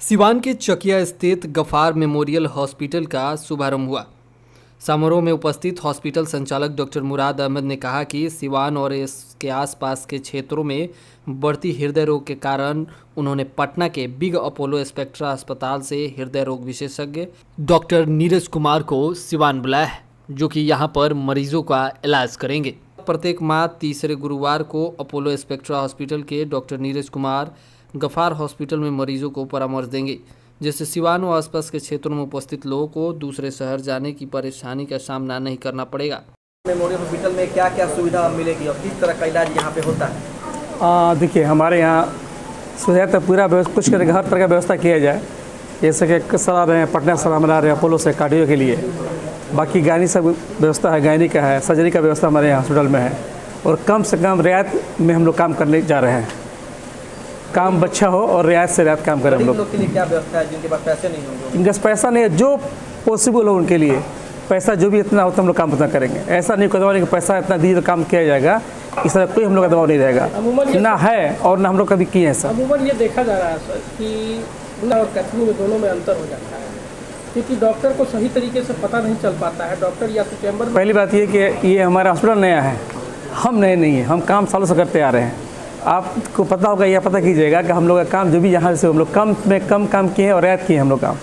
सिवान के चकिया स्थित Ghaffar memorial hospital का शुभारंभ हुआ। समारोह में उपस्थित हॉस्पिटल संचालक डॉक्टर मुराद अहमद ने कहा कि सिवान और इसके आसपास के क्षेत्रों में बढ़ती हृदय रोग के कारण उन्होंने पटना के बिग अपोलो स्पेक्ट्रा अस्पताल से हृदय रोग विशेषज्ञ डॉक्टर नीरज कुमार को सिवान बुलाया है, जो कि यहां पर मरीजों का इलाज करेंगे। प्रत्येक माह तीसरे गुरुवार को अपोलो स्पेक्ट्रा हॉस्पिटल के डॉक्टर नीरज कुमार गफार हॉस्पिटल में मरीजों को परामर्श देंगे, जिससे सिवान व आसपास के क्षेत्रों में उपस्थित लोगों को दूसरे शहर जाने की परेशानी का सामना नहीं करना पड़ेगा। मेमोरियल हॉस्पिटल में क्या क्या सुविधा मिलेगी और किस तरह का इलाज यहाँ पे होता है? देखिए, हमारे यहाँ सुविधा तो पूरा कुछ करके हर तरह का व्यवस्था किया जाए। जैसे कि सर आ रहे हैं पटना से हमारे आ रहे हैं अपोलो से कार्डियो के लिए, बाकी गायनी सब व्यवस्था है, गायनी का है, सर्जरी का व्यवस्था हमारे यहाँ हॉस्पिटल में है। और कम से कम रियायत में हम लोग काम करने जा रहे हैं। काम अच्छा हो और रियायत से रियायत काम करें हम लोग। के लिए क्या व्यवस्था है जिनके पास पैसे नहीं होंगे? इनके पास पैसा नहीं है, जो पॉसिबल हो उनके लिए पैसा जो भी इतना होता है हम लोग काम उतना करेंगे। ऐसा नहीं दबाव नहीं कि पैसा इतना दीजिए तो काम किया जाएगा, इस तरह कोई हम लोग का दबाव नहीं रहेगा ना है और ना हम लोग कभी किए हैं सर। अमूमन ये देखा जा रहा है सर कि और कैथनी में दोनों में अंतर हो जाता है, क्योंकि डॉक्टर को सही तरीके से पता नहीं चल पाता है। डॉक्टर या तो चैम्बर में पहली बात ये कि ये हमारा हॉस्पिटल नया है, हम नए नहीं हैं, हम काम सालों से करते आ रहे हैं। आपको पता होगा, यह पता कीजिएगा कि हम लोग का काम जो भी यहाँ से हम लोग कम में कम काम किए हैं और रियायत किए हैं हम लोग काम।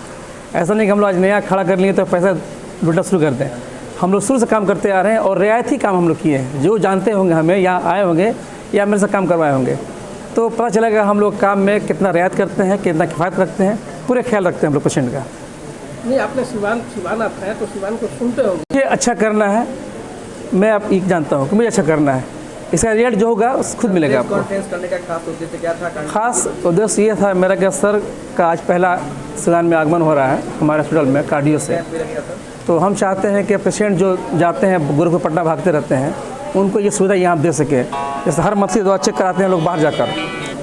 ऐसा नहीं कि हम लोग आज नया खड़ा कर लिए तो पैसा लुटना शुरू कर दें। हम लोग शुरू से काम करते आ रहे हैं और रियायत ही काम हम लोग किए हैं। जो जानते होंगे हमें, यहाँ आए होंगे या मेरे से काम करवाए होंगे, तो पता चलेगा हम लोग काम में कितना रियायत करते हैं, कितना किफ़ायत रखते हैं, पूरे ख्याल रखते हैं हम लोग पेशेंट का। नहीं, आपने सिवान आता है तो सिवान को सुनते होंगे। ये अच्छा करना है, मैं आप एक जानता हूँ कि मुझे अच्छा करना है, इसका रिजल्ट जो होगा खुद मिलेगा आपको। कॉन्फ्रेंस करने का खास उद्देश्य क्या था? खास उद्देश्य ये था मेरा कि सर का आज पहला सिवान में आगमन हो रहा है हमारे हॉस्पिटल में कार्डियो से। तो हम चाहते हैं कि पेशेंट जो जाते हैं गोरखपुर पटना भागते रहते हैं, उनको ये सुविधा यहाँ दे सके। जैसे हर मंथली दवा चेक कराते हैं लोग बाहर जाकर,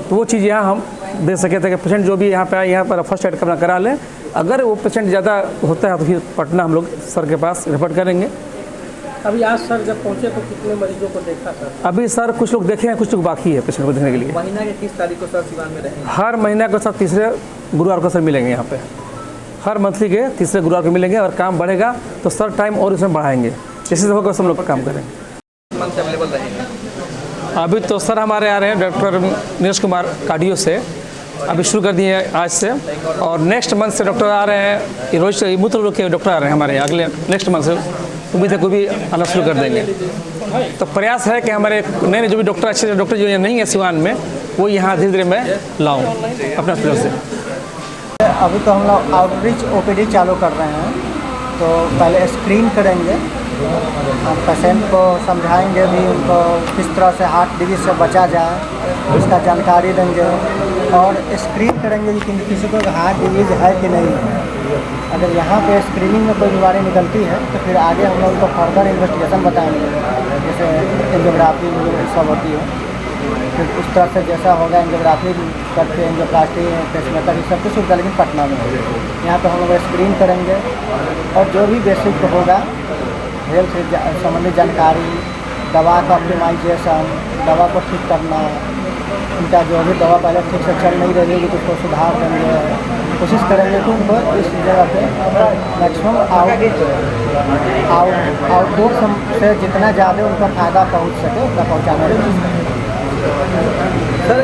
तो वो चीज़ यहाँ हम दे सके थे कि पेशेंट जो भी यहाँ पे आए यहाँ पर फर्स्ट एड करना करा लें। अगर वो पेशेंट ज़्यादा होता है तो फिर पटना हम लोग सर के पास रिपोर्ट करेंगे। अभी आज सर जब पहुँचे तो कितने मरीजों को देखा सर? अभी सर कुछ लोग देखे हैं, कुछ लोग बाकी है पेशेंट को देखने के लिए। महीना के किस तारीख को सर सिवान में रहेंगे? हर महीना को सर तीसरे गुरुवार को सर मिलेंगे यहाँ पे। हर मंथली के तीसरे गुरुवार को मिलेंगे और काम बढ़ेगा तो सर टाइम और इसमें बढ़ाएंगे, जैसे होगा सब लोग काम करेंगे। मंथ अवेलेबल रहेंगे? अभी तो सर हमारे आ रहे हैं डॉक्टर नीरज कुमार कार्डियो से, अभी शुरू कर दिए हैं आज से। और नेक्स्ट मंथ से डॉक्टर आ रहे हैं, रोज मूत्र रोग के डॉक्टर आ रहे हैं हमारे यहाँ अगले नेक्स्ट मंथ से। उम्मीद है कोई भी आना शुरू कर देंगे। तो प्रयास है कि हमारे नए जो भी डॉक्टर अच्छे डॉक्टर जो नहीं है सिवान में, वो यहाँ धीरे धीरे मैं लाऊँ अपने हॉस्पिटल से। अभी तो हम लोग आउटरीच ओपीडी चालू कर रहे हैं, तो पहले स्क्रीन करेंगे, पेशेंट को समझाएंगे भी उनको किस तरह से हार्ट डिजीज से बचा जाए, उसका जानकारी देंगे और स्क्रीन करेंगे कि किसी को हार्ट डिजीज है कि नहीं है। अगर यहाँ पे स्क्रीनिंग में कोई बीमारी निकलती है तो फिर आगे हम लोग उनको फर्दर इन्वेस्टिगेशन बताएंगे, जैसे एंजियोग्राफी सब होती है, फिर उस तरह से जैसा होगा एंजियोग्राफी करके एंजियोप्लास्टी पेसमेकर ये सब कुछ होगा, लेकिन पटना में यहाँ पे हम लोग स्क्रीन करेंगे और जो भी बेसिक होगा हेल्थ से संबंधित जानकारी, दवा का ऑप्टिमाइजेशन, दवा को ठीक करना, उनका जो भी दवा पहले ठीक से चल नहीं रही तो उसको सुधार देंगे। कोशिश करेंगे कि उनको इस जगह पे मैक्सिमम आउटडोर से जितना ज़्यादा उनका फ़ायदा पहुंच सके उतना पहुँचाने की कोशिश करेंगे। सर,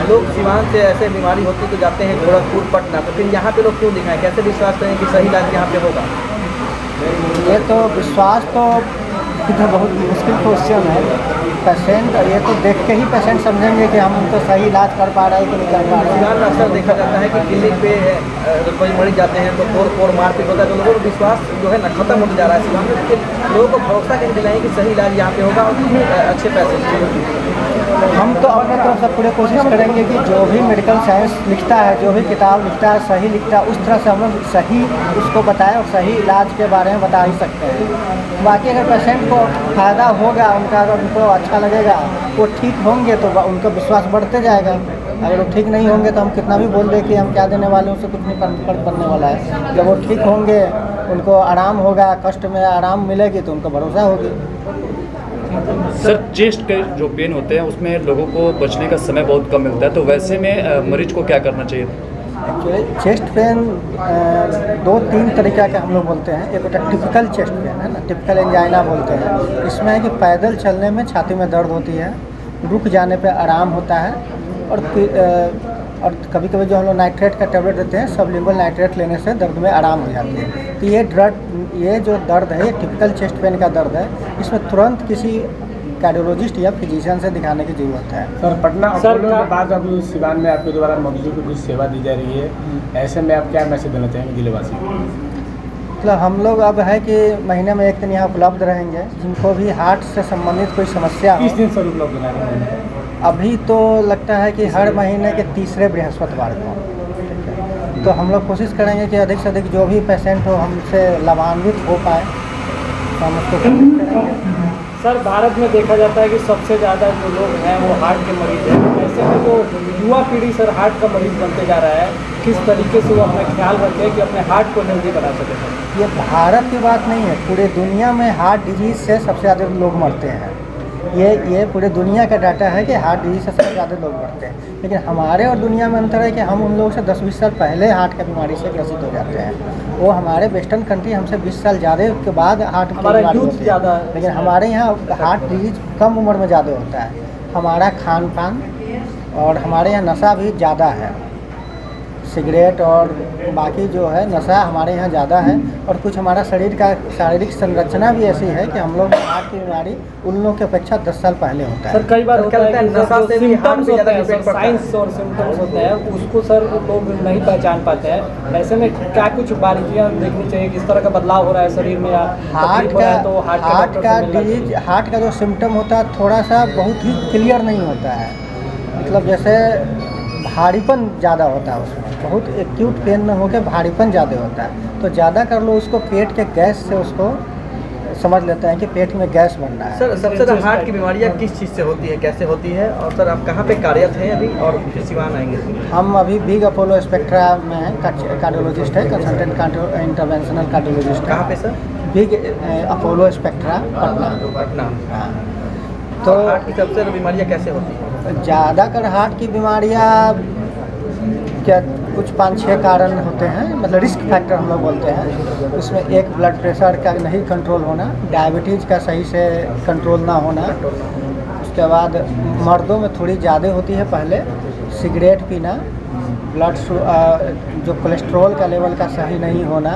लोग सिवान से ऐसे बीमारी होती तो जाते हैं गोरखपुर पटना, तो फिर यहाँ पे लोग क्यों दिखाएं? कैसे विश्वास करें कि सही इलाज यहाँ पे होगा? ये तो विश्वास तो बहुत मुश्किल क्वेश्चन है। पेशेंट ये तो देख के ही पेशेंट समझेंगे कि हम उनको सही इलाज कर पा रहे हैं कि नहीं कर पा रहे हैं। सिवान में अक्सर देखा जाता है कि क्लिनिक पे अगर कोई मरीज जाते हैं तो तोड़ मारपीट होता है, तो लोगों का विश्वास जो है ना खत्म होता जा रहा है सिवान में। लेकिन लोगों को भरोसा कैसे दिलाएं कि सही इलाज यहाँ पे होगा और अच्छे पैसे? हम तो अपने तरफ से पूरी कोशिश करेंगे कि जो भी मेडिकल साइंस लिखता है, जो भी किताब लिखता है, सही लिखता है, उस तरह से हम लोग सही उसको बताएं और सही इलाज के बारे में बता ही सकते हैं। बाकी अगर पेशेंट को फ़ायदा होगा, उनका अगर उनको अच्छा लगेगा, वो ठीक होंगे तो उनका विश्वास बढ़ते जाएगा। अगर वो ठीक नहीं होंगे तो हम कितना भी बोल दें कि हम क्या देने वाले हैं, उससे कुछ नहीं फर्क पड़ने वाला है। जब वो ठीक होंगे, उनको आराम होगा, कष्ट में आराम मिलेगी तो उनको भरोसा होगी। सर, चेस्ट के जो पेन होते हैं उसमें लोगों को बचने का समय बहुत कम मिलता है, तो वैसे में मरीज को क्या करना चाहिए? एक्चुअली चेस्ट पेन 2-3 तरीक़ा के हम लोग बोलते हैं। एक होता है टिपिकल चेस्ट पेन, है ना, टिपिकल एंजाइना बोलते हैं। इसमें है कि पैदल चलने में छाती में दर्द होती है, रुक जाने पे आराम होता है, और कभी कभी जो हम लोग नाइट्रेट का टेबलेट देते हैं, सबलिंगुअल नाइट्रेट लेने से दर्द में आराम हो जाती है। तो ये जो दर्द है, ये टिपिकल चेस्ट पेन का दर्द है। इसमें तुरंत किसी कार्डियोलॉजिस्ट या फिजिशियन से दिखाने की ज़रूरत है। सर, पटना अपोलो के बाद अब सिवान में आपके द्वारा मरीजों को कुछ सेवा दी जा रही है, ऐसे में आप क्या मैसेज देना चाहेंगे जिलेवासी को? मतलब हम लोग अब है कि महीने में एक दिन यहाँ उपलब्ध रहेंगे। जिनको भी हार्ट से संबंधित कोई समस्या हो, किस दिन सर उपलब्ध रहेंगे? अभी तो लगता है कि हर महीने के तीसरे बृहस्पतिवार को। तो हम लोग कोशिश करेंगे कि अधिक से अधिक जो भी पेशेंट हो हमसे लाभान्वित हो पाए, तो हम उसको कोशिश करेंगे। सर, भारत में देखा जाता है कि सबसे ज़्यादा जो लोग हैं वो हार्ट के मरीज हैं। ऐसे में जो युवा पीढ़ी सर हार्ट का मरीज बनते जा रहा है, किस तरीके से वो अपना ख्याल रखें कि अपने हार्ट को हेल्दी बना सके? ये भारत की बात नहीं है, पूरे दुनिया में हार्ट डिजीज़ से सबसे ज़्यादा लोग मरते हैं। ये पूरे दुनिया का डाटा है कि हार्ट डिजीज़ से सबसे ज़्यादा लोग मरते हैं। लेकिन हमारे और दुनिया में अंतर है कि हम उन लोगों से 10-20 साल पहले हार्ट की बीमारी से ग्रसित हो जाते हैं। वो हमारे वेस्टर्न कंट्री हमसे 20 साल ज़्यादा के बाद हार्ट की बीमारी होती है, लेकिन हमारे यहाँ हार्ट डिजीज़ कम उम्र में ज़्यादा होता है। हमारा खान पान और हमारे यहाँ नशा भी ज़्यादा है, सिगरेट और बाकी जो है नशा हमारे यहाँ ज़्यादा है। और कुछ हमारा शरीर का शारीरिक संरचना भी ऐसी है कि हम लोग हार्ट की बीमारी उन लोगों की अपेक्षा 10 साल पहले होता है। सर, कई बार होता है कि नशा से भी हार्ट पे ज़्यादा इफेक्ट पड़ता है। साइंस और सिम्टम्स होते हैं, उसको सर लोग नहीं पहचान पाते हैं। ऐसे में क्या कुछ बारीकियाँ देखनी चाहिए, किस तरह का बदलाव हो रहा है शरीर में, या हार्ट का जो सिम्टम होता है थोड़ा सा बहुत ही क्लियर नहीं होता है। मतलब जैसे भारीपन ज़्यादा होता है, उसमें बहुत एक्यूट पेन में होकर भारीपन ज़्यादा होता है। तो ज़्यादा कर लो उसको पेट के गैस से उसको समझ लेते हैं कि पेट में गैस बन रहा है। सर, सबसे ज़्यादा हार्ट की बीमारियाँ किस चीज़ से होती है, कैसे होती है, और सर आप कहाँ पे कार्यरत हैं अभी और फिर सिवान आएंगे? हम अभी बिग अपोलो स्पेक्ट्रा में कार्डियोलॉजिस्ट है, कंसल्टेंट इंटरवेंशनल कार्डियोलॉजिस्ट। कहाँ पे sir? Big Apollo spectra, Patna. हाँ, तो हार्ट की सबसे ज़्यादा बीमारियाँ कैसे होती हैं? ज़्यादातर हार्ट की बीमारियाँ क्या कुछ 5-6 कारण होते हैं, मतलब रिस्क फैक्टर हम लोग बोलते हैं। उसमें एक ब्लड प्रेशर का नहीं कंट्रोल होना, डायबिटीज़ का सही से कंट्रोल ना होना, उसके बाद मर्दों में थोड़ी ज़्यादा होती है पहले, सिगरेट पीना, जो कोलेस्ट्रॉल का लेवल का सही नहीं होना,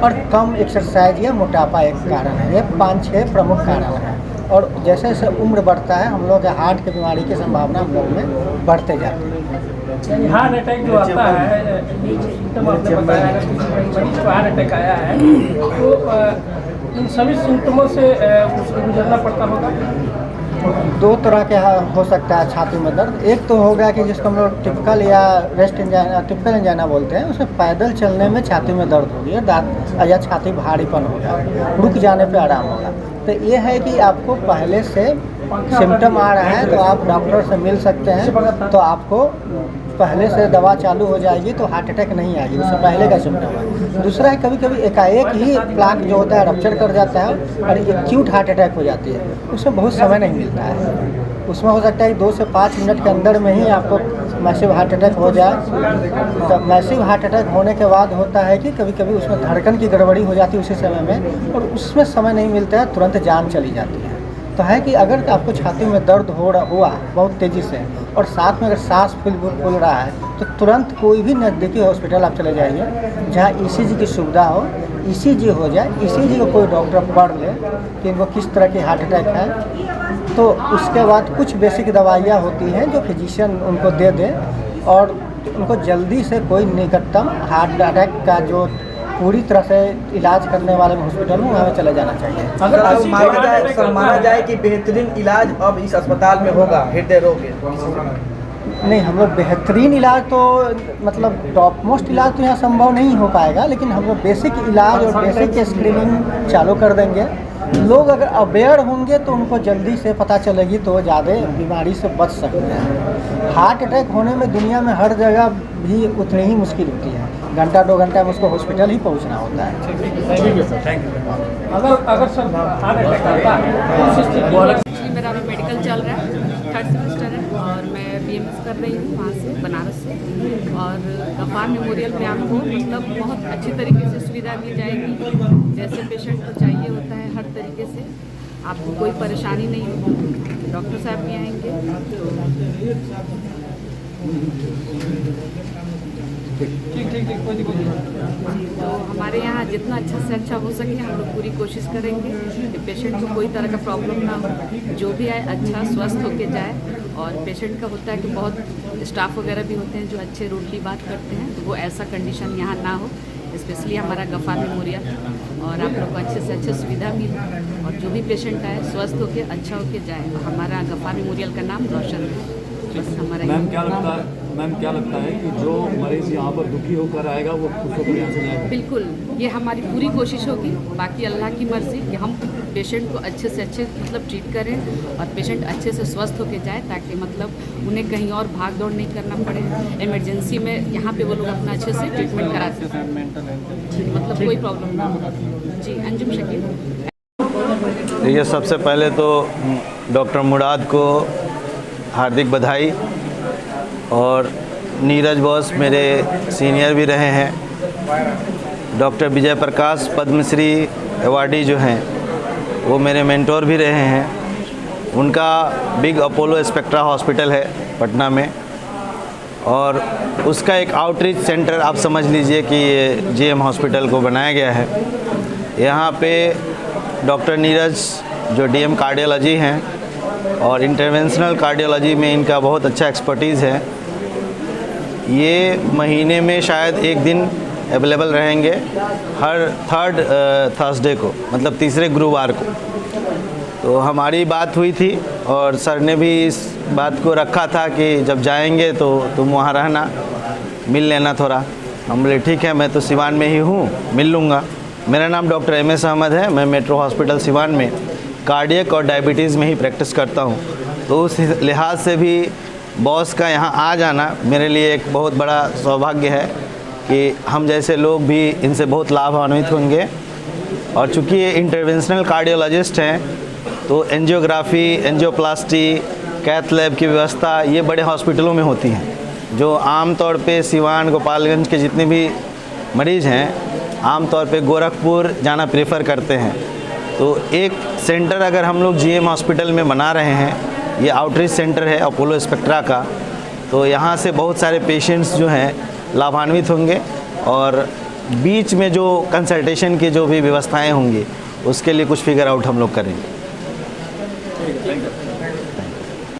और कम एक्सरसाइज या मोटापा एक कारण है। ये 5-6 प्रमुख कारण हैं। और जैसे जैसे उम्र बढ़ता है हम लोग हार्ट की बीमारी की संभावना हम लोग में बढ़ते जाती है। हार्ट अटैक जो आता है, सिम्टम आपने बताया है, मरीज को हार्ट अटैक आया है, तो इन सभी सिम्टमों से उसको गुजरना पड़ता होगा। 2 तरह के हो सकता है छाती में दर्द। एक तो होगा कि जिसको हम लोग टिपिकल या टिपिकल एंजाइना बोलते हैं, उसमें पैदल चलने में छाती में दर्द होगी या छाती भारीपन होगा, रुक जाने पे आराम होगा। तो ये है कि आपको पहले से सिम्टम आ रहा है तो आप डॉक्टर से मिल सकते हैं, तो आपको पहले से दवा चालू हो जाएगी तो हार्ट अटैक नहीं आएगी, उससे पहले का सिम्टम है। दूसरा है कभी कभी एकाएक ही प्लाक जो होता है रप्चर कर जाता है और एक्यूट हार्ट अटैक हो जाती है, उसमें बहुत समय नहीं मिलता है। उसमें हो सकता है 2 से 5 मिनट के अंदर में ही आपको मैसिव हार्ट अटैक हो जाए। तो मैसिव हार्ट अटैक होने के बाद होता है कि कभी कभी उसमें धड़कन की गड़बड़ी हो जाती है उसी समय में, और उसमें समय नहीं मिलता है, तुरंत जान चली जाती है। तो है कि अगर आपको छाती में दर्द हुआ बहुत तेज़ी से और साथ में अगर सांस फूल रहा है, तो तुरंत कोई भी नज़दीकी हॉस्पिटल आप चले जाइए जहाँ ईसीजी की सुविधा हो, ईसीजी हो जाए, ईसीजी को कोई डॉक्टर पढ़ ले कि इनको किस तरह की हार्ट अटैक है, तो उसके बाद कुछ बेसिक दवाइयाँ होती हैं जो फिजिशियन उनको दे दे और उनको जल्दी से कोई निकटतम हार्ट अटैक का जो पूरी तरह से इलाज करने वाले हॉस्पिटल में वहाँ चले जाना चाहिए। अगर माना जाए कि बेहतरीन इलाज अब इस अस्पताल में होगा हृदय रोग के, नहीं, हम लोग बेहतरीन इलाज तो मतलब टॉप मोस्ट इलाज तो यहाँ संभव नहीं हो पाएगा, लेकिन हम लोग बेसिक इलाज और बेसिक स्क्रीनिंग चालू कर देंगे। लोग अगर अवेयर होंगे तो उनको जल्दी से पता चलेगी तो ज़्यादा बीमारी से बच सकते हैं। हार्ट अटैक होने में दुनिया में हर जगह भी उतनी ही मुश्किल होती है, घंटा 2 घंटा में उसको हॉस्पिटल ही पहुंचना होता है। ठीक है सर, थैंक यू। अगर सर हार्ट अटैक आता है, मेरा अभी मेडिकल चल रहा है, 3rd सेमेस्टर है और मैं BMS कर रही हूँ वहाँ से, बनारस से। और गफार मेमोरियल में आपको मतलब बहुत अच्छी तरीके से सुविधा दी जाएगी, जैसे पेशेंट को चाहिए होता है हर तरीके से, आपको कोई परेशानी नहीं होगी। डॉक्टर साहब भी आएंगे। तो हमारे यहाँ जितना अच्छा से अच्छा हो सके हम लोग पूरी कोशिश करेंगे कि पेशेंट को कोई तरह का प्रॉब्लम ना हो, जो भी आए अच्छा स्वस्थ होके जाए। और पेशेंट का होता है कि बहुत स्टाफ वगैरह भी होते हैं जो अच्छे रूडली बात करते हैं, तो वो ऐसा कंडीशन यहाँ ना हो, स्पेशली हमारा गफार मेमोरियल। और आप लोग को अच्छे से अच्छे सुविधा मिले और जो भी पेशेंट आए स्वस्थ होके अच्छा होके जाए। तो हमारा गफार मेमोरियल का नाम रोशन है। बस हमारा मैम क्या लगता है कि जो मरीज़ यहाँ पर दुखी होकर आएगा वो खुश होकर यहाँ से जाएगा? बिल्कुल, ये हमारी पूरी कोशिश होगी। बाकी अल्लाह की मर्ज़ी कि हम पेशेंट को अच्छे से अच्छे मतलब ट्रीट करें और पेशेंट अच्छे से स्वस्थ होकर जाए, ताकि मतलब उन्हें कहीं और भाग दौड़ नहीं करना पड़े। इमरजेंसी में यहाँ पे वो लोग अपना अच्छे से ट्रीटमेंट करा सकते हैं, मतलब कोई प्रॉब्लम ना हो। जी, अंजुम शकील। ये सबसे पहले तो डॉक्टर मुराद को हार्दिक बधाई, और नीरज बॉस मेरे सीनियर भी रहे हैं। डॉक्टर विजय प्रकाश पद्मश्री अवार्डी जो हैं वो मेरे मेंटोर भी रहे हैं। उनका बिग अपोलो स्पेक्ट्रा हॉस्पिटल है पटना में, और उसका एक आउटरीच सेंटर आप समझ लीजिए कि ये GM हॉस्पिटल को बनाया गया है। यहाँ पे डॉक्टर नीरज जो DM कार्डियोलॉजी हैं और इंटरवेंशनल कार्डियोलॉजी में इनका बहुत अच्छा एक्सपर्टीज़ है। ये महीने में शायद एक दिन अवेलेबल रहेंगे, हर थर्ड थर्सडे को, मतलब तीसरे गुरुवार को। तो हमारी बात हुई थी और सर ने भी इस बात को रखा था कि जब जाएंगे तो तुम वहाँ रहना, मिल लेना थोड़ा। हम बोले ठीक है, मैं तो सिवान में ही हूँ, मिल लूँगा। मेरा नाम डॉक्टर MS अहमद है। मैं मेट्रो हॉस्पिटल सिवान में कार्डियक और डायबिटीज़ में ही प्रैक्टिस करता हूँ। तो उस लिहाज से भी बॉस का यहाँ आ जाना मेरे लिए एक बहुत बड़ा सौभाग्य है कि हम जैसे लोग भी इनसे बहुत लाभान्वित होंगे। और चूँकि ये इंटरवेंशनल कार्डियोलॉजिस्ट हैं तो एंजियोग्राफी, एंजियोप्लास्टी, कैथ लैब की व्यवस्था ये बड़े हॉस्पिटलों में होती हैं, जो आम तौर पे सिवान गोपालगंज के जितने भी मरीज़ हैं आम तौर पे गोरखपुर जाना प्रेफर करते हैं। तो एक सेंटर अगर हम लोग GM हॉस्पिटल में बना रहे हैं, ये आउटरीच सेंटर है अपोलो स्पेक्ट्रा का, तो यहाँ से बहुत सारे पेशेंट्स जो हैं लाभान्वित होंगे। और बीच में जो कंसल्टेशन की जो भी व्यवस्थाएं होंगी उसके लिए कुछ फिगर आउट हम लोग करेंगे।